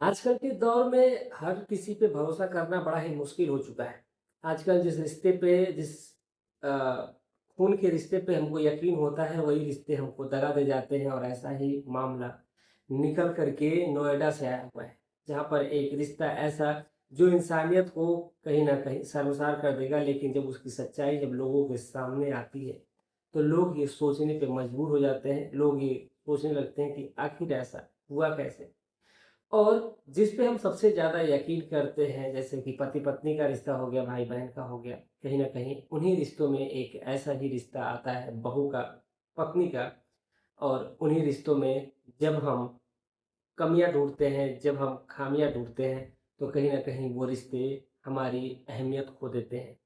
आजकल के दौर में हर किसी पे भरोसा करना बड़ा ही मुश्किल हो चुका है। आजकल जिस रिश्ते पे अ, खून के रिश्ते पे हमको यकीन होता है, वही रिश्ते हमको दगा दे जाते हैं और ऐसा ही मामला निकल कर के नोएडा से आया हुआ है। जहाँ पर एक रिश्ता ऐसा जो इंसानियत को कहीं न कहीं शर्मसार कर देगा, लेकिन जब उसकी सच्चाई जब लोगों के सामने आती है, तो लोग ये सोचने पे मजबूर हो जाते हैं। लोग ये सोचने लगते हैं कि आखिर ऐसा हुआ कैसे? और जिस पे हम सबसे ज़्यादा यकीन करते हैं, जैसे कि पति-पत्नी का रिश्ता हो गया, भाई-बहन का हो गया, कहीं न कहीं उन्हीं रिश्तों में एक ऐसा ही रिश्ता आता है बहू का, पत्नी का। और उन्हीं रिश्तों में जब हम कमियाँ ढूँढते हैं, जब हम खामियाँ ढूँढते हैं, तो कहीं न कहीं वो रिश्ते हमारी अहमियत खो देते हैं।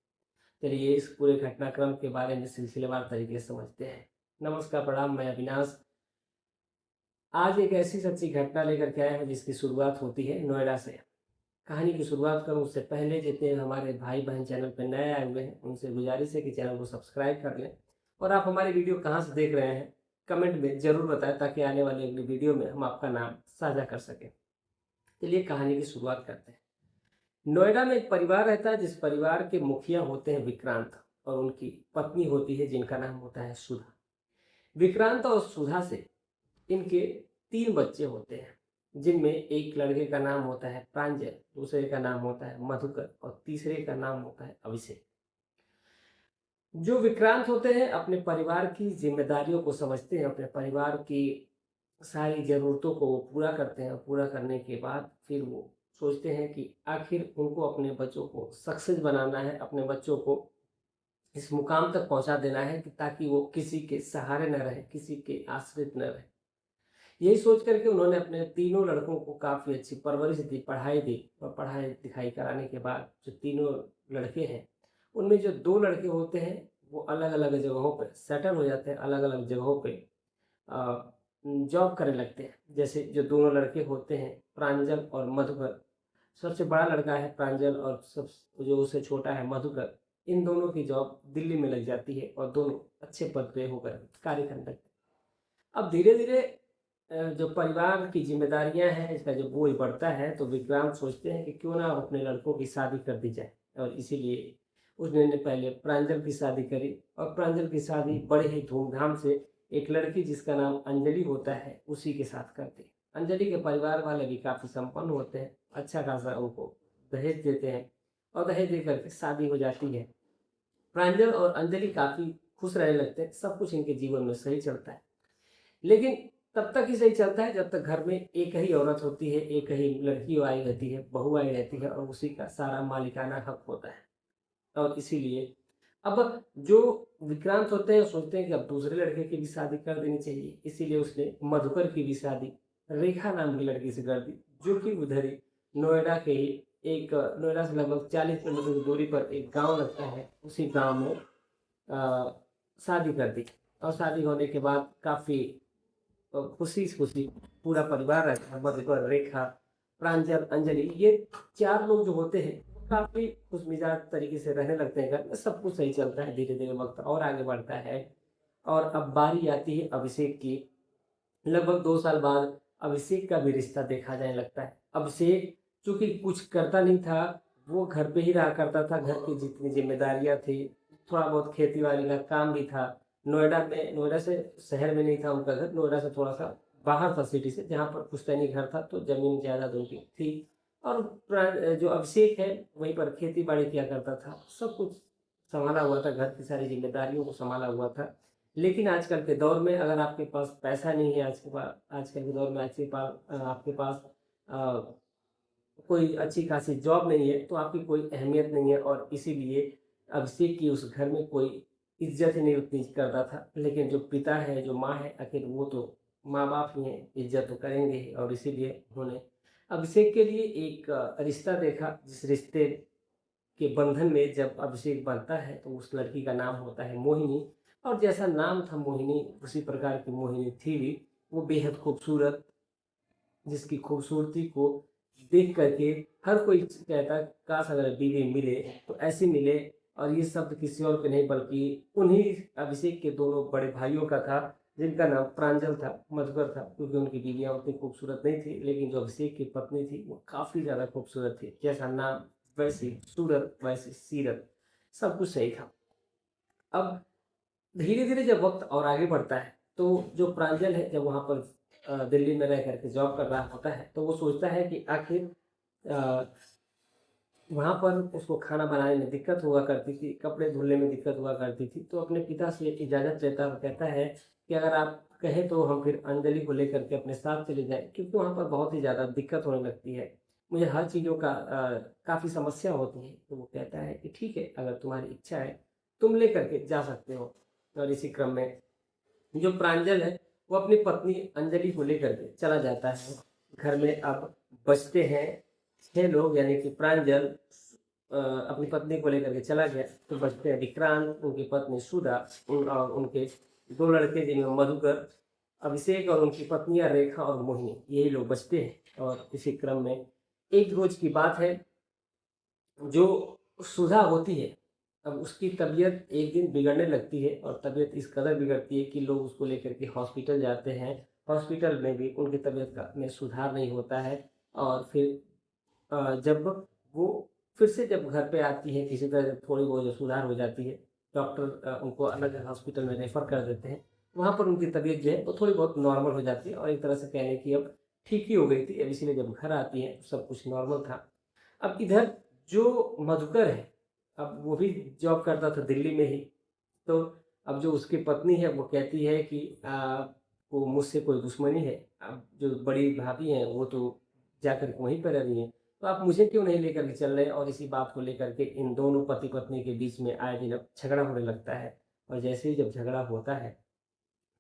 चलिए इस पूरे घटनाक्रम के बारे में सिलसिलेवार तरीके से समझते हैं। नमस्कार, प्रणाम, मैं अविनाश। आज एक ऐसी सच्ची घटना लेकर के आया हूँ जिसकी शुरुआत होती है नोएडा से। कहानी की शुरुआत करूँ उससे पहले जितने हमारे भाई-बहन चैनल पे नए आए हुए हैं, उनसे गुज़ारिश है कि चैनल को सब्सक्राइब कर लें। और आप हमारी वीडियो कहाँ से देख रहे हैं, कमेंट में ज़रूर बताएँ ताकि आने वाली अगली वीडियो में हम आपका नाम साझा कर सकें। चलिए कहानी की शुरुआत करते हैं। नोएडा में एक परिवार रहता है जिस परिवार के मुखिया होते हैं विक्रांत, और उनकी पत्नी होती है जिनका नाम होता है सुधा। विक्रांत और सुधा से इनके 3 बच्चे होते हैं, जिनमें एक लड़के का नाम होता है प्रांजल, दूसरे का नाम होता है मधुकर और तीसरे का नाम होता है अभिषेक। जो विक्रांत होते हैं अपने परिवार की ज़िम्मेदारियों को समझते हैं, अपने परिवार की सारी ज़रूरतों को वो पूरा करते हैं और पूरा करने के बाद फिर वो सोचते हैं कि आखिर उनको अपने बच्चों को सक्सेस बनाना है, अपने बच्चों को इस मुकाम तक पहुँचा देना है कि ताकि वो किसी के सहारे न रहें, किसी के आश्रित न रहें। यही सोच कर के उन्होंने अपने तीनों लड़कों को काफ़ी अच्छी परवरिश दी, पढ़ाई दी। और पढ़ाई-लिखाई कराने के बाद जो तीनों लड़के हैं, उनमें जो 2 लड़के होते हैं, वो अलग-अलग जगहों पे सेटल हो जाते हैं, अलग-अलग जगहों पे जॉब करने लगते हैं। जैसे जो दोनों लड़के होते हैं, प्रांजल और मधुकर, सबसे बड़ा लड़का है प्रांजल और सब जो उससे छोटा है मधुकर, इन दोनों की जॉब दिल्ली में लग जाती है और दोनों अच्छे पद पे होकर कार्य करने लगते हैं। अब धीरे-धीरे जो परिवार की ज़िम्मेदारियाँ हैं, इसका जो बोझ बढ़ता है, तो विक्रांत सोचते हैं कि क्यों ना अब अपने लड़कों की शादी कर दी जाए। और इसीलिए उसने ने पहले प्रांजल की शादी करी और प्रांजल की शादी बड़े ही धूमधाम से एक लड़की जिसका नाम अंजलि होता है, उसी के साथ कर दी। अंजलि के परिवार वाले भी काफ़ी संपन्न होते हैं, अच्छा खासा उनको दहेज देते हैं और दहेज दे कर के शादी हो जाती है। प्रांजल और अंजलि काफ़ी खुश रहने लगते हैं, सब कुछ इनके जीवन में सही चलता है। लेकिन तब तक ही सही चलता है जब तक घर में एक ही औरत होती है, एक ही लड़की आई रहती है, बहू आई रहती है और उसी का सारा मालिकाना हक होता है। और इसीलिए अब जो विक्रांत होते हैं सोचते हैं कि अब दूसरे लड़के की भी शादी कर देनी चाहिए। इसीलिए उसने मधुकर की भी शादी रेखा नाम की लड़की से कर दी, जो कि उधर ही नोएडा के ही एक नोएडा से लगभग 40 किलोमीटर की दूरी पर एक गाँव लगता है, उसी गाँव में शादी कर दी। और शादी होने के बाद काफ़ी खुशी-खुशी पूरा परिवार रहता है, मधुकर, रेखा, प्रांजल, अंजलि, ये 4 लोग जो होते हैं, काफ़ी खुशमिजाज तरीके से रहने लगते हैं घर में, सब कुछ सही चलता है, धीरे-धीरे वक़्त और आगे बढ़ता है। और अब बारी आती है अभिषेक की। लगभग 2 साल बाद अभिषेक का भी रिश्ता देखा जाने लगता है। अभिषेक चूँकि कुछ करता नहीं था, वो घर पे ही रहा करता था, घर की जितनी ज़िम्मेदारियाँ थी, थोड़ा बहुत खेती-बाड़ी का काम भी था। नोएडा से शहर में नहीं था उनका घर, नोएडा से थोड़ा-सा बाहर था सिटी से, जहाँ पर पुश्तैनी घर था, तो ज़मीन जायदाद उनकी थी। और जो अभिषेक है, वहीं पर खेती-बाड़ी किया करता था। सब कुछ सँभाला हुआ था, घर की सारी ज़िम्मेदारियों को सँभाला हुआ था। लेकिन आजकल के दौर में अगर आपके पास पैसा नहीं है, आजकल के दौर में आपके पास अ, कोई अच्छी खासी जॉब नहीं है, तो आपकी कोई अहमियत नहीं है और इसीलिए अभिषेक की उस घर में कोई इज़्ज़त ही नहीं उतनी करता था। लेकिन जो पिता है, जो माँ है, आखिर वो तो माँ-बाप ही हैं, इज़्ज़त तो करेंगे ही। और इसीलिए उन्होंने अभिषेक के लिए एक रिश्ता देखा, जिस रिश्ते के बंधन में जब अभिषेक बनता है तो उस लड़की का नाम होता है मोहिनी। और जैसा नाम था मोहिनी, उसी प्रकार की मोहिनी थी भी। वो बेहद खूबसूरत, जिसकी खूबसूरती को देख कर के हर कोई कहता काश अगर बीवी मिले तो ऐसी मिले। और ये शब्द किसी और के नहीं बल्कि उन्हीं अभिषेक के दोनों बड़े भाइयों का था, जिनका नाम प्रांजल था, मधुकर था, क्योंकि उनकी बीवियाँ उतनी खूबसूरत नहीं थी, लेकिन जो अभिषेक की पत्नी थी वो काफ़ी ज़्यादा खूबसूरत थी। जैसा नाम वैसी सूरत वैसी सीरत, सब कुछ सही था। अब धीरे-धीरे जब वक़्त और आगे बढ़ता है, तो जो प्रांजल है जब वहाँ पर दिल्ली में रह कर के जॉब कर रहा होता है, तो वो सोचता है कि आखिर अ, वहाँ पर उसको खाना बनाने में दिक्कत हुआ करती थी, कपड़े धुलने में दिक्कत हुआ करती थी, तो अपने पिता से इजाज़त लेता है और कहता है कि अगर आप कहें तो हम फिर अंजलि को लेकर के अपने साथ चले जाएँ, क्योंकि वहाँ पर बहुत ही ज़्यादा दिक्कत होने लगती है। मुझे हर चीज़ों का काफ़ी समस्या होती है। तो वो कहता है कि ठीक है, अगर तुम्हारी इच्छा है, तुम लेकर के जा सकते हो। और इसी क्रम में जो प्रांजल है, वो अपनी पत्नी अंजलि को लेकर के चला जाता है। घर में अब बचते हैं 6 लोग, यानी कि प्रांजल अपनी पत्नी को लेकर के चला गया, तो बचते हैं विक्रांत, उनकी पत्नी सुधा, और उनके 2 लड़के जिनमें मधुकर, अभिषेक और उनकी पत्नियां रेखा और मोहिनी, यही लोग बचते हैं। और इसी क्रम में एक रोज की बात है, जो सुधा होती है, अब उसकी तबीयत एक दिन बिगड़ने लगती है, और तबीयत इस कदर बिगड़ती है कि लोग उसको लेकर के हॉस्पिटल जाते हैं। हॉस्पिटल में भी उनकी तबीयत का में सुधार नहीं होता है। और फिर जब वो फिर से जब घर पे आती है, किसी तरह जब थोड़ी बहुत जो सुधार हो जाती है, डॉक्टर उनको अलग हॉस्पिटल में रेफ़र कर देते हैं। वहाँ पर उनकी तबीयत जो है वो थोड़ी बहुत नॉर्मल हो जाती है, और एक तरह से कह लें कि अब ठीक ही हो गई थी। अब इसीलिए जब घर आती हैं, तो सब कुछ नॉर्मल था। अब इधर जो मधुकर है, अब वो भी जॉब करता था दिल्ली में ही। तो अब जो उसकी पत्नी है वो कहती है कि वो मुझसे कोई दुश्मनी है। अब जो बड़ी भाभी हैं वो तो जाकर के वहीं पर रह रही हैं, तो आप मुझे क्यों नहीं लेकर के चल रहे? और इसी बात को लेकर के इन दोनों पति पत्नी के बीच में आए दिन अब झगड़ा होने लगता है। और जैसे ही जब झगड़ा होता है,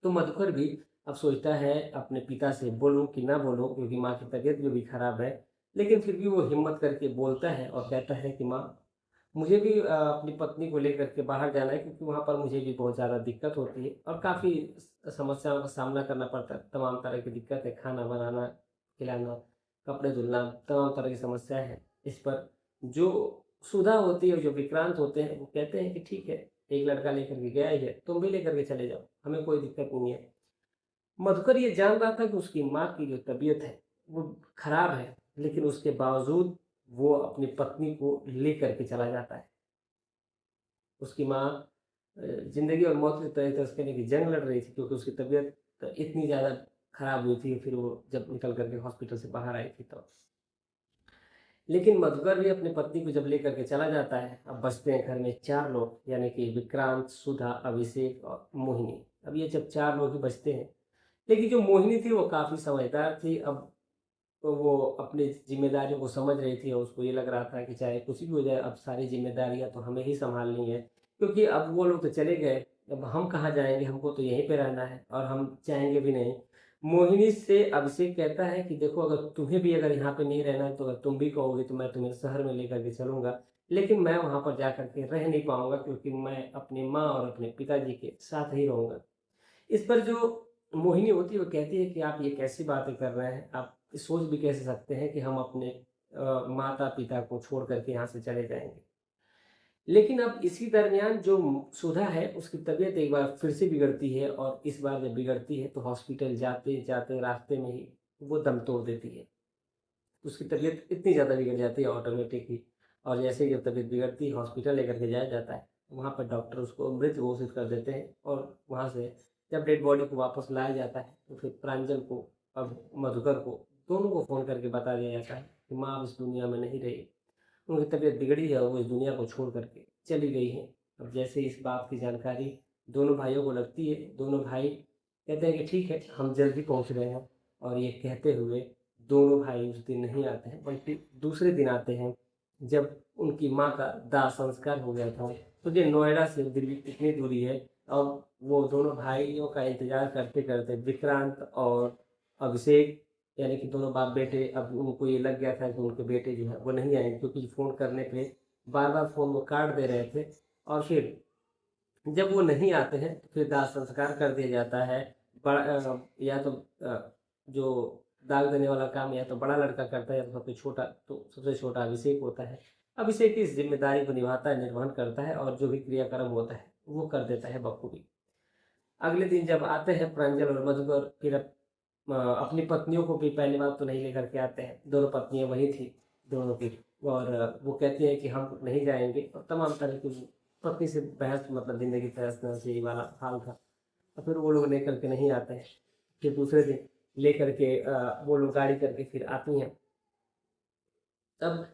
तो मधुकर भी अब सोचता है अपने पिता से बोलूं कि ना बोलूं, क्योंकि माँ की तबीयत भी खराब है। लेकिन फिर भी वो हिम्मत करके बोलता है और कहता है कि माँ, मुझे भी अपनी पत्नी को लेकर के बाहर जाना है, क्योंकि वहाँ पर मुझे भी बहुत ज़्यादा दिक्कत होती है और काफ़ी समस्याओं का सामना करना पड़ता है। तमाम तरह की दिक्कत है, खाना बनाना, खिलाना, कपड़े धुलना, तमाम तरह की समस्याएं हैं। इस पर जो सुधा होती है, जो विक्रांत होते हैं, वो कहते हैं कि ठीक है, एक लड़का लेकर के गया ही है, तुम भी लेकर के चले जाओ, हमें कोई दिक्कत नहीं है। मधुकर ये जान रहा था कि उसकी माँ की जो तबीयत है वो खराब है, लेकिन उसके बावजूद वो अपनी पत्नी को लेकर के चला जाता है। उसकी माँ ज़िंदगी और मौत के तरह तरह कहने की जंग लड़ रही थी, क्योंकि उसकी तबीयत इतनी ज़्यादा खराब हुई थी। फिर वो जब निकल करके हॉस्पिटल से बाहर आई थी तब। लेकिन मधुकर भी अपनी पत्नी को जब लेकर के चला जाता है, अब बचते हैं घर में 4 लोग, यानी कि विक्रांत, सुधा, अभिषेक और मोहिनी। अब ये जब 4 लोग ही बचते हैं, लेकिन जो मोहिनी थी वो काफ़ी समझदार थी। अब तो वो अपनी ज़िम्मेदारियों को समझ रही थी, और उसको ये लग रहा था कि चाहे कुछ भी हो जाए, अब सारी ज़िम्मेदारियाँ तो हमें ही सँभालनी है। क्योंकि अब वो लोग तो चले गए, अब हम कहाँ जाएँगे, हमको तो यहीं पे रहना है और हम चाहेंगे भी नहीं। मोहिनी से अभिषेक कहता है कि देखो, अगर तुम्हें भी अगर यहाँ पे नहीं रहना है, तो अगर तुम भी कहोगे तो मैं तुम्हें शहर में लेकर के चलूँगा। लेकिन मैं वहाँ पर जा कर के रह नहीं पाऊँगा, क्योंकि मैं अपनी माँ और अपने पिताजी के साथ ही रहूँगा। इस पर जो मोहिनी होती है वो कहती है कि आप ये कैसी बातें कर रहे हैं? आप सोच भी कैसे सकते हैं कि हम अपने माता-पिता को छोड़ कर के यहाँ से चले जाएँगे। लेकिन अब इसी दरमियान जो सुधा है, उसकी तबीयत एक बार फिर से बिगड़ती है, और इस बार जब बिगड़ती है तो हॉस्पिटल जाते-जाते रास्ते में ही वो दम तोड़ देती है। उसकी तबीयत इतनी ज़्यादा बिगड़ जाती है ऑटोमेटिक ही, और जैसे ही जब तबीयत बिगड़ती है, हॉस्पिटल लेकर के जाया जाता है, वहाँ पर डॉक्टर उसको मृत घोषित कर देते हैं। और वहाँ से जब डेड बॉडी को वापस लाया जाता है, तो फिर प्रांजल को और मधुकर को, दोनों को फ़ोन करके बता दिया जाता है कि माँ अब इस दुनिया में नहीं रही। उनकी तबीयत बिगड़ी है और वो इस दुनिया को छोड़ कर के चली गई हैं। अब जैसे इस बात की जानकारी दोनों भाइयों को लगती है, दोनों भाई कहते हैं कि ठीक है, हम जल्दी पहुँच रहे हैं। और ये कहते हुए दोनों भाई उस दिन नहीं आते हैं, बल्कि दूसरे दिन आते हैं, जब उनकी माँ का दाह संस्कार हो गया था। तो ये नोएडा से दिल्ली कितनी दूरी है, और वो दोनों भाइयों का इंतज़ार करते-करते विक्रांत और अभिषेक, यानी कि दोनों बाप बेटे, अब उनको ये लग गया था कि उनके बेटे जो है वो नहीं आएँगे, क्योंकि फ़ोन करने पे बार-बार फ़ोन वो काट दे रहे थे। और फिर जब वो नहीं आते हैं, तो फिर दाह संस्कार कर दिया जाता है। या तो जो दाग देने वाला काम या तो बड़ा लड़का करता है, या तो सबसे छोटा अभिषेक होता है। अभिषेक इस ज़िम्मेदारी को निभाता है, निर्वहन करता है, और जो भी क्रियाक्रम होता है वो कर देता है बखूबी। अगले दिन जब आते हैं प्रांजल और मधुकर, फिर अपनी पत्नियों को भी पहली बार तो नहीं लेकर के आते हैं, दोनों पत्नियां वही थी दोनों की। और वो कहती हैं कि हम नहीं जाएंगे, और तमाम तरह की पत्नी से बहस, मतलब ज़िंदगी तहस नहस यही वाला हाल था। और फिर वो लोग लेकर के नहीं आते हैं। फिर दूसरे दिन लेकर के वो लोग गाड़ी करके फिर आती हैं। तब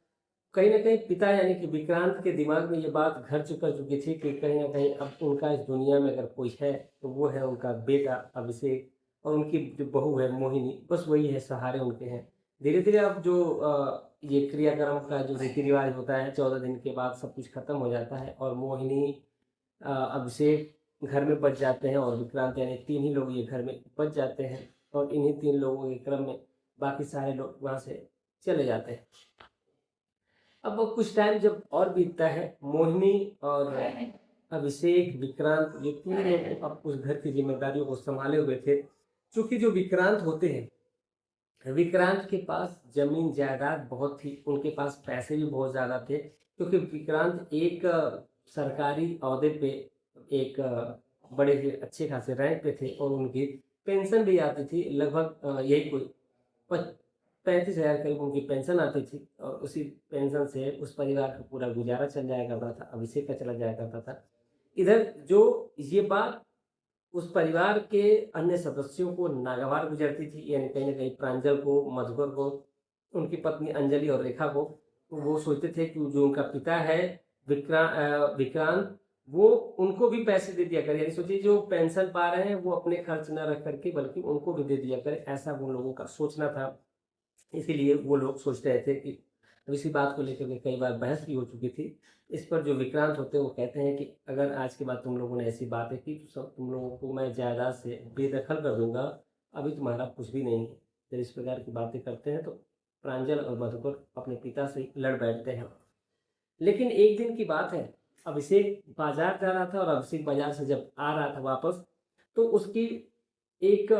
कहीं न कहीं पिता यानी कि विक्रांत के दिमाग में ये बात घर कर चुकी थी कि कहीं न कहीं अब उनका इस दुनिया में अगर कोई है, तो वो है उनका बेटा अभिषेक, और उनकी जो बहू है मोहिनी, बस वही है, सहारे उनके हैं। धीरे-धीरे अब जो ये क्रियाक्रम का जो रीति-रिवाज होता है, 14 दिन के बाद सब कुछ खत्म हो जाता है, और मोहिनी, अभिषेक घर में बच जाते हैं, और विक्रांत, यानी 3 ही लोग ये घर में बच जाते हैं। और इन्हीं 3 लोगों के क्रम में बाकी सारे लोग वहाँ से चले जाते हैं। अब वो कुछ टाइम जब और बीतता है, मोहिनी और अभिषेक, विक्रांत, ये 3 लोग अब उस घर की ज़िम्मेदारियों को सँभाले हुए थे। चूँकि जो विक्रांत होते हैं, विक्रांत के पास ज़मीन जायदाद बहुत थी, उनके पास पैसे भी बहुत ज़्यादा थे, क्योंकि विक्रांत एक सरकारी ओहदे पे, एक बड़े ही अच्छे खासे रैंक पे थे, और उनकी पेंशन भी आती थी लगभग, यही कोई 35,000 करीब उनकी पेंशन आती थी, और उसी पेंशन से उस परिवार का पूरा गुजारा चल जाया करता था, अभिषेक का चला जाया करता था। इधर जो ये बात उस परिवार के अन्य सदस्यों को नागवार गुजरती थी, यानी कहीं न कहीं प्रांजल को, मधुकर को, उनकी पत्नी अंजलि और रेखा को। तो वो सोचते थे कि जो उनका पिता है विक्रांत, वो उनको भी पैसे दे दिया करे, यानी सोचिए जो पेंशन पा रहे हैं वो अपने खर्च न रख करके बल्कि उनको भी दे दिया करे, ऐसा वो लोगों का सोचना था। इसीलिए वो लोग सोच रहे थे कि, अब इसी बात को लेकर के कई बार बहस भी हो चुकी थी। इस पर जो विक्रांत होते हैं वो कहते हैं कि अगर आज के बाद तुम लोगों ने ऐसी बातें की तो सब तुम लोगों को मैं जायदाद से बेदखल कर दूंगा, अभी तुम्हारा कुछ भी नहीं है। जब इस प्रकार की बातें करते हैं तो प्रांजल और मधुकर अपने पिता से लड़ बैठते हैं। लेकिन एक दिन की बात है, अभिषेक बाजार जा रहा था, और अभिषेक बाजार से जब आ रहा था वापस, तो उसकी एक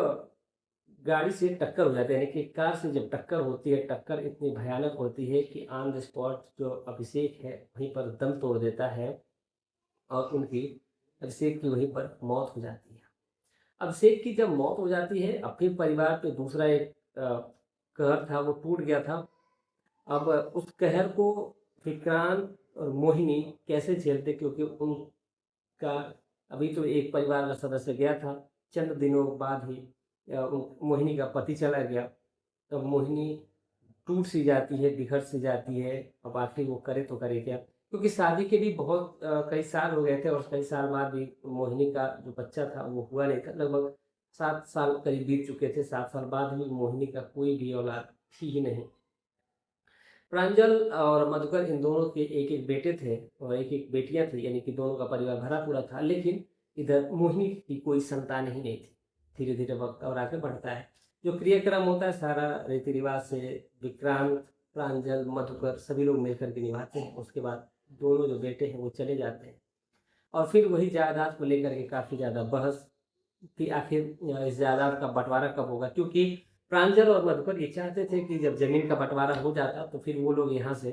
गाड़ी से टक्कर हो जाती है, यानी कि कार से जब टक्कर होती है, टक्कर इतनी भयानक होती है कि ऑन द स्पॉट जो अभिषेक है वहीं पर दम तोड़ देता है, और उनकी, अभिषेक की वहीं पर मौत हो जाती है। अभिषेक की जब मौत हो जाती है, अब फिर परिवार पे दूसरा एक कहर था वो टूट गया था। अब उस कहर को विक्रांत और मोहिनी कैसे झेलते, क्योंकि उनका अभी तो एक परिवार का सदस्य गया था, चंद दिनों बाद ही मोहिनी का पति चला गया। तब मोहिनी टूट सी जाती है, बिखर सी जाती है। अब आखिर वो करे तो करे क्या, क्योंकि शादी के भी बहुत कई साल हो गए थे, और कई साल बाद भी मोहिनी का जो बच्चा था वो हुआ नहीं था। लगभग 7 साल करीब बीत चुके थे, 7 साल बाद भी मोहिनी का कोई भी औलाद थी ही नहीं। प्रांजल और मधुकर, इन दोनों के एक एक बेटे थे और एक एक बेटियां थी, यानी कि दोनों का परिवार भरा पूरा था। लेकिन इधर मोहिनी की कोई संतान ही नहीं थी। धीरे धीरे वक्त और आगे बढ़ता है, जो क्रियाक्रम होता है सारा रीति रिवाज से विक्रांत, प्रांजल, मधुकर सभी लोग मिलकर के निभाते हैं। उसके बाद दोनों जो बेटे हैं वो चले जाते हैं, और फिर वही जायदाद को लेकर के काफ़ी ज़्यादा बहस कि आखिर इस जायदाद का बंटवारा कब होगा, क्योंकि प्रांजल और मधुकर ये चाहते थे कि जब ज़मीन का बंटवारा हो जाता तो फिर वो लोग यहाँ से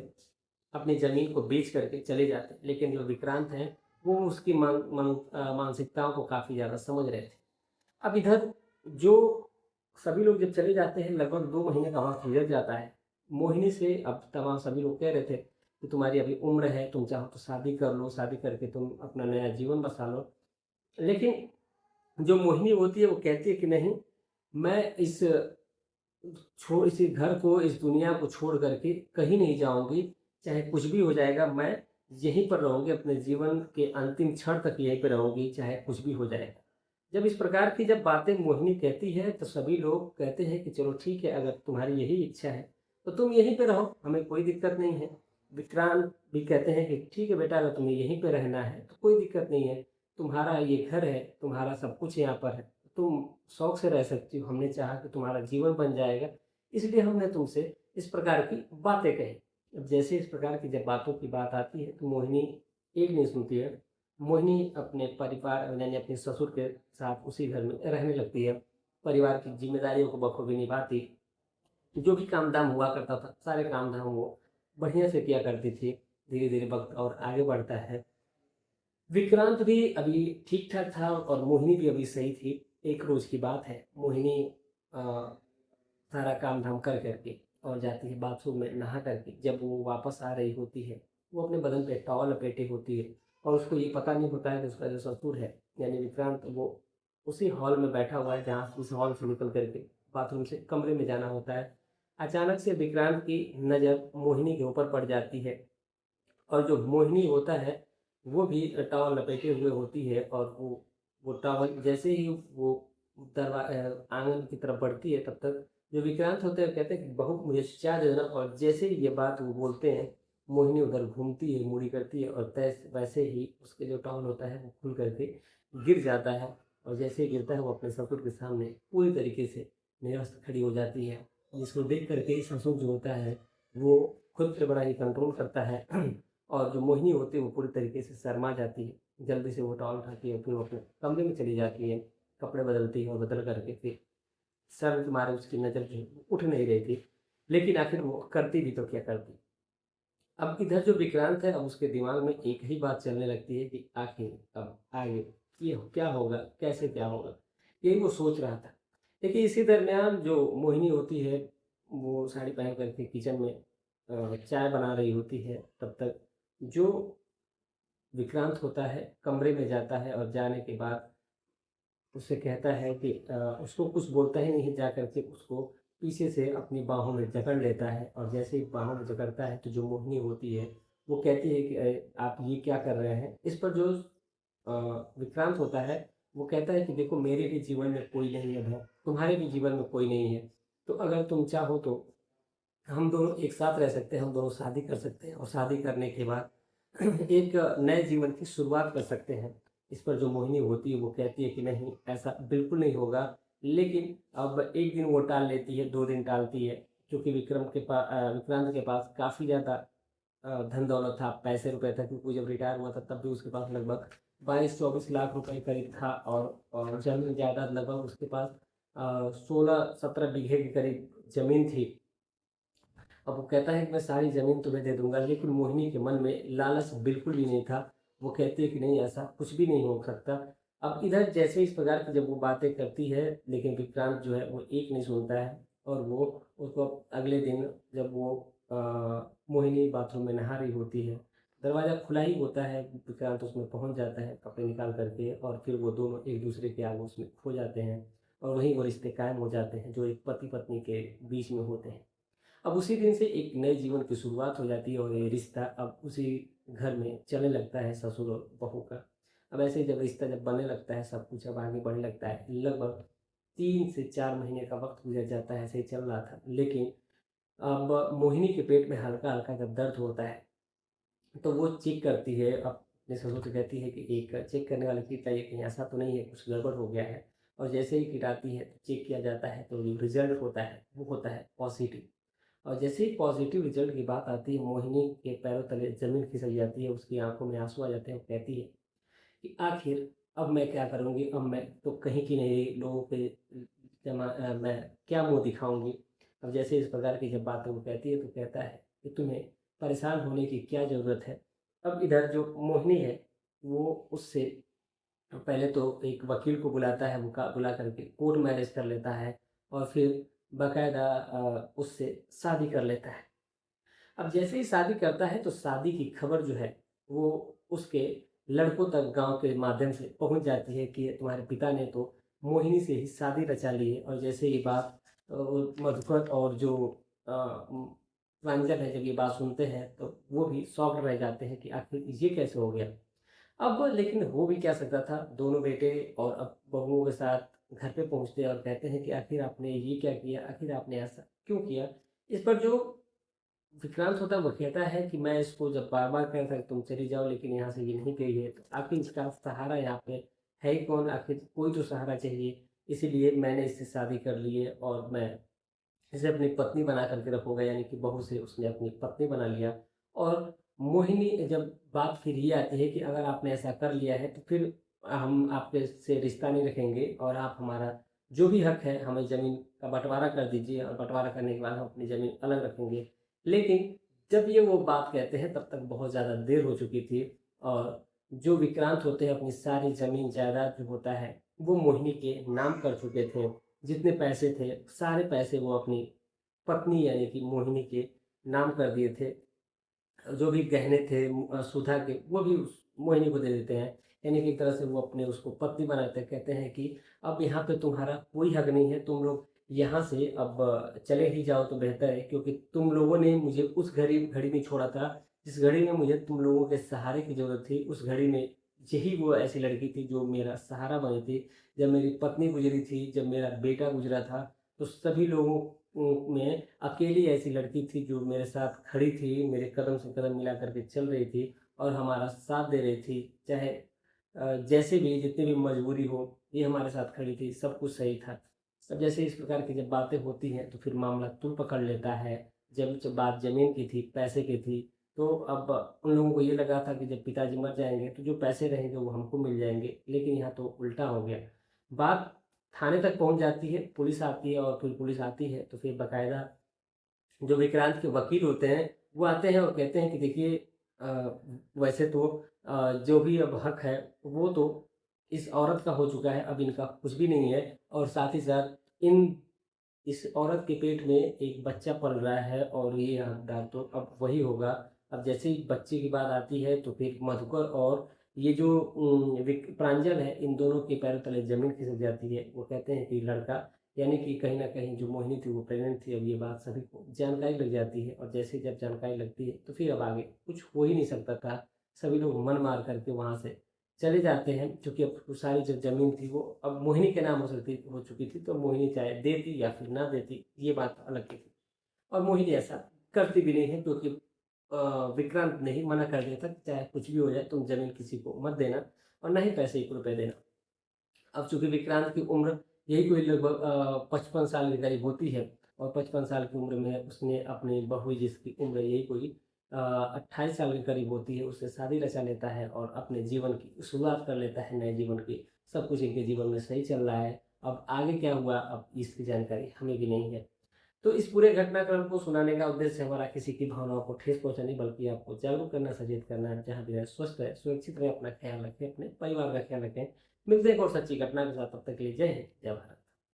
अपनी ज़मीन को बेच करके चले जाते। लेकिन जो विक्रांत हैं वो उसकी मानसिकताओं को काफ़ी ज़्यादा समझ रहे थे। अब इधर जो सभी लोग जब चले जाते हैं, लगभग 2 महीने का वक्त गुजर जाता है। मोहिनी से अब तमाम सभी लोग कह रहे थे कि तुम्हारी अभी उम्र है, तुम चाहो तो शादी कर लो, शादी करके तुम अपना नया जीवन बसा लो। लेकिन जो मोहिनी होती है वो कहती है कि नहीं, मैं इस घर को, इस दुनिया को छोड़ करके कहीं नहीं जाऊंगी, चाहे कुछ भी हो जाएगा, मैं यहीं पर रहूंगी, अपने जीवन के अंतिम क्षण तक यहीं पर रहूंगी, चाहे कुछ भी हो जाएगा। जब इस प्रकार की जब बातें मोहिनी कहती है तो सभी लोग कहते हैं कि चलो ठीक है, अगर तुम्हारी यही इच्छा है तो तुम यहीं पे रहो, हमें कोई दिक्कत नहीं है। विक्रांत भी कहते हैं कि ठीक है बेटा, अगर तुम्हें यहीं पे रहना है तो कोई दिक्कत नहीं है, तुम्हारा ये घर है, तुम्हारा सब कुछ यहाँ पर है, तुम शौक से रह सकती हो। हमने चाहा कि तुम्हारा जीवन बन जाएगा, इसलिए हमने तुमसे इस प्रकार की बातें कही। अब जैसे इस प्रकार की जब बातों की बात आती है तो मोहिनी एक नहीं सुनती है। मोहिनी अपने परिवार यानी अपने ससुर के साथ उसी घर में रहने लगती है, परिवार की जिम्मेदारियों को बखूबी निभाती। जो भी काम धाम हुआ करता था सारे काम धाम वो बढ़िया से किया करती थी। धीरे धीरे वक्त और आगे बढ़ता है, विक्रांत भी अभी ठीक-ठाक था और मोहिनी भी अभी सही थी। एक रोज़ की बात है, मोहिनी अ, सारा काम-धाम कर कर के और जाती है बाथरूम में नहा कर के। जब वो वापस आ रही होती है, वो अपने बदन पे टॉवल लपेटी होती है और उसको ये पता नहीं होता है कि उसका जो ससुर है, यानी विक्रांत, वो उसी हॉल में बैठा हुआ है जहाँ उस हॉल से निकल कर के बाथरूम से कमरे में जाना होता है। अचानक से विक्रांत की नज़र मोहिनी के ऊपर पड़ जाती है और जो मोहिनी होता है, वो भी टॉवल लपेटे हुए होती है और वो टॉवल जैसे ही वो आँगन की तरफ बढ़ती है, तब तक जो विक्रांत होते हैं कहते हैं कि बहू मुझे चाय दे देना, और जैसे ही ये बात वो बोलते हैं, मोहिनी उधर घूमती है, मुड़ी करती है और तैस वैसे ही उसके जो टॉवल होता है वो खुल करके गिर जाता है और जैसे ही गिरता है वो अपने ससुर के सामने पूरी तरीके से निरस्त खड़ी हो जाती है। जिसको देख कर के ससुर जो होता है, वो खुद पे बड़ा ही कंट्रोल करता है और जो मोहिनी होती है वो पूरी तरीके से शर्मा जाती है। जल्दी से वो टॉवल उठाती है, फिर वो अपने कमरे में चली जाती है, कपड़े बदलती है और बदल करके फिर शर्म के मारे उसकी नज़र जो है वो उठ नहीं रही थी। लेकिन आखिर वो करती भी तो क्या करती। अब इधर जो विक्रांत है, अब उसके दिमाग में एक ही बात चलने लगती है कि आखिर अब आगे ये क्या होगा, कैसे क्या होगा? यही वो सोच रहा था। देखिए इसी दरमियान जो मोहिनी होती है, वो साड़ी पहन कर के किचन में चाय बना रही होती है। तब तक जो विक्रांत होता है कमरे में जाता है और जाने के बाद उससे कहता है कि उसको कुछ बोलता ही नहीं, जा कर के उसको पीछे से अपनी बाहों में जकड़ लेता है और जैसे ही बाहों में जकड़ता है तो जो मोहिनी होती है वो कहती है कि आप ये क्या कर रहे हैं? इस पर जो विक्रांत होता है वो कहता है कि देखो, मेरे भी जीवन में कोई नहीं अब है, तुम्हारे भी जीवन में कोई नहीं है, तो अगर तुम चाहो तो हम दोनों एक साथ रह सकते हैं, हम दोनों शादी कर सकते हैं और शादी करने के बाद एक नए जीवन की शुरुआत कर सकते हैं। इस पर जो मोहिनी होती है वो कहती है कि नहीं, ऐसा बिल्कुल नहीं होगा। लेकिन अब एक दिन वो टाल लेती है, 2 दिन टालती है, क्योंकि विक्रांत के पास काफ़ी ज़्यादा धन दौलत था, पैसे रुपए था, क्योंकि वो जब रिटायर हुआ था तब भी उसके पास लगभग 22-24 लाख रुपए करीब था और ज़मीन जायदाद लगभग उसके पास 16-17 बीघे के करीब ज़मीन थी। अब वो कहता है कि मैं सारी ज़मीन तुम्हें दे दूँगा, लेकिन मोहिनी के मन में लालच बिल्कुल भी नहीं था। वो कहती है कि नहीं, ऐसा कुछ भी नहीं हो सकता। अब इधर जैसे इस प्रकार की जब वो बातें करती है, लेकिन विक्रांत जो है वो एक नहीं सुनता है और वो उसको अगले दिन जब वो मोहिनी बाथरूम में नहा रही होती है, दरवाज़ा खुला ही होता है, विक्रांत उसमें पहुँच जाता है कपड़े निकाल कर के और फिर वो दोनों एक-दूसरे के आगे उसमें खो जाते हैं और वहीं वो रिश्ते कायम हो जाते हैं जो एक पति-पत्नी के बीच में होते हैं। अब उसी दिन से एक नए जीवन की शुरुआत हो जाती है और ये रिश्ता अब उसी घर में चलने लगता है, ससुर और बहू का। अब ऐसे ही जब रिश्ता जब बनने लगता है, सब कुछ अब आगे बढ़ने लगता है। लगभग 3 से 4 महीने का वक़्त गुज़र जाता है, ऐसे ही चल रहा था। लेकिन अब मोहिनी के पेट में हल्का-हल्का जब दर्द होता है, तो वो चेक करती है, अपने ससुर से कहती है कि एक चेक करने वाला किट लाइए, कहीं ऐसा तो नहीं है कुछ गड़बड़ हो गया है। और जैसे ही किट आती है, तो चेक किया जाता है, तो जो रिज़ल्ट होता है, वो होता है पॉज़िटिव। और जैसे ही पॉजिटिव रिजल्ट की बात आती है, मोहिनी के पैरों तले ज़मीन खिसक जाती है, उसकी आँखों में आँसू आ जाते हैं। वो कहती है कि आखिर अब मैं क्या करूँगी? अब मैं तो कहीं की नहीं रही, लोगों के मैं क्या मुँह दिखाऊँगी? अब जैसे इस प्रकार की जब बातें वो कहती है, तो कहता है कि तुम्हें परेशान होने की क्या ज़रूरत है? अब इधर जो मोहिनी है, वो उससे पहले तो एक वकील को बुलाता है, बुला करके कोर्ट मैरिज कर लेता है और फिर बाकायदा उससे शादी कर लेता है। अब जैसे ही शादी करता है, तो शादी की खबर जो है वो उसके लड़कों तक गाँव के माध्यम से पहुँच जाती है कि तुम्हारे पिता ने तो मोहिनी से ही शादी रचा ली है। और जैसे ये बात मधुकर और जो अ, उम, प्रांजल है, जब ये बात सुनते हैं तो वो भी शॉक्ड रह जाते हैं कि आखिर ये कैसे हो गया? अब लेकिन हो भी क्या सकता था, दोनों बेटे और अब बहुओं के साथ घर पे पहुँचते हैं और कहते हैं कि आखिर आपने ये क्या किया? आखिर आपने ऐसा क्यों किया? इस पर जो विक्रांत होता है वो कहता है कि मैं इसको जब बार-बार कह रहा था कि तुम चली जाओ, लेकिन यहाँ से ये नहीं गई है, तो आखिर इसका सहारा यहाँ पे है ही कौन? आखिर कोई तो सहारा चाहिए, इसीलिए मैंने इससे शादी कर ली है और मैं इसे अपनी पत्नी बना कर के रखूँगा, यानी कि बहू से उसने अपनी पत्नी बना लिया। और मोहिनी जब बात फिर ये आती है कि अगर आपने ऐसा कर लिया है, तो फिर हम आपके से रिश्ता नहीं रखेंगे और आप हमारा जो भी हक है, हमें ज़मीन का बँटवारा कर दीजिए और बँटवारा करने के बाद हम अपनी ज़मीन अलग रखेंगे। लेकिन जब ये वो बात कहते हैं, तब तक बहुत ज़्यादा देर हो चुकी थी और जो विक्रांत होते हैं अपनी सारी ज़मीन जायदाद जो होता है वो मोहिनी के नाम कर चुके थे। जितने पैसे थे सारे पैसे वो अपनी पत्नी यानी कि मोहिनी के नाम कर दिए थे। जो भी गहने थे सुधा के वो भी उस मोहिनी को दे देते हैं। यानी कि एक तरह से वो अपने उसको पत्नी बनाते हैं, कहते हैं कि अब यहाँ पे तुम्हारा कोई हक नहीं है, तुम लोग यहाँ से अब चले ही जाओ तो बेहतर है, क्योंकि तुम लोगों ने मुझे उस घड़ी घड़ी में छोड़ा था जिस घड़ी में मुझे तुम लोगों के सहारे की ज़रूरत थी। उस घड़ी में यही वो ऐसी लड़की थी जो मेरा सहारा बनी थी। जब मेरी पत्नी गुजरी थी, जब मेरा बेटा गुजरा था, तो सभी लोगों में अकेली ऐसी लड़की थी जो मेरे साथ खड़ी थी, मेरे कदम से कदम मिला करके चल रही थी और हमारा साथ दे रही थी। चाहे जैसे भी जितनी भी मजबूरी हो, ये हमारे साथ खड़ी थी, सब कुछ सही था। अब जैसे इस प्रकार की जब बातें होती हैं तो फिर मामला तूल पकड़ लेता है। जब बात ज़मीन की थी, पैसे की थी, तो अब उन लोगों को ये लगा था कि जब पिताजी मर जाएँगे तो जो पैसे रहेंगे वो हमको मिल जाएँगे, लेकिन यहाँ तो उल्टा हो गया। बात थाने तक पहुँच जाती है, पुलिस आती है और फिर पुलिस आती है तो फिर बाकायदा जो विक्रांत के वकील होते हैं, वो आते हैं और कहते हैं कि देखिए वैसे तो जो भी अब हक है, वो तो इस औरत का हो चुका है, अब इनका कुछ भी नहीं है और साथ ही साथ इन इस औरत के पेट में एक बच्चा पल रहा है और ये हकदार तो अब वही होगा। अब जैसे ही बच्चे की बात आती है तो फिर मधुकर और ये जो प्रांजल है, इन दोनों के पैरों तले ज़मीन खिसक जाती है। वो कहते हैं कि लड़का यानी कि कहीं न कहीं जो मोहिनी थी वो प्रेग्नेंट थी। अब ये बात सभी को जानकारी लग जाती है और जैसे ही जब जानकारी लगती है तो फिर अब आगे कुछ हो ही नहीं सकता था। सभी लोग मन मार करके वहाँ से चले जाते हैं, क्योंकि अब वो सारी जो ज़मीन थी वो अब मोहिनी के नाम हो चुकी थी, तो मोहिनी चाहे देती या फिर ना देती ये बात अलग की थी। और मोहिनी ऐसा करती भी नहीं है, क्योंकि विक्रांत ने ही मना कर दिया था कि चाहे कुछ भी हो जाए तुम ज़मीन किसी को मत देना और ना ही पैसे 1 रुपए देना। अब चूँकि विक्रांत की उम्र यही कोई लगभग 55 साल के करीब होती है और 55 साल की उम्र में उसने अपनी बहू जिसकी उम्र यही कोई 28 साल के करीब होती है, उससे शादी रचा लेता है और अपने जीवन की शुरुआत कर लेता है, नए जीवन की। सब कुछ इनके जीवन में सही चल रहा है। अब आगे क्या हुआ अब इसकी जानकारी हमें भी नहीं है। तो इस पूरे घटनाक्रम को सुनाने का उद्देश्य हमारा किसी की भावनाओं को ठेस पहुँचानी बल्कि आपको जागरूक करना, सचेत करना है। जहाँ भी रहे स्वस्थ रहे, सुरक्षित रहे, अपना ख्याल रखें, अपने परिवार का ख्याल रखें। मिलते हैं एक और सच्ची घटना के साथ, तब तक के लिए जय हिंद, जय भारत।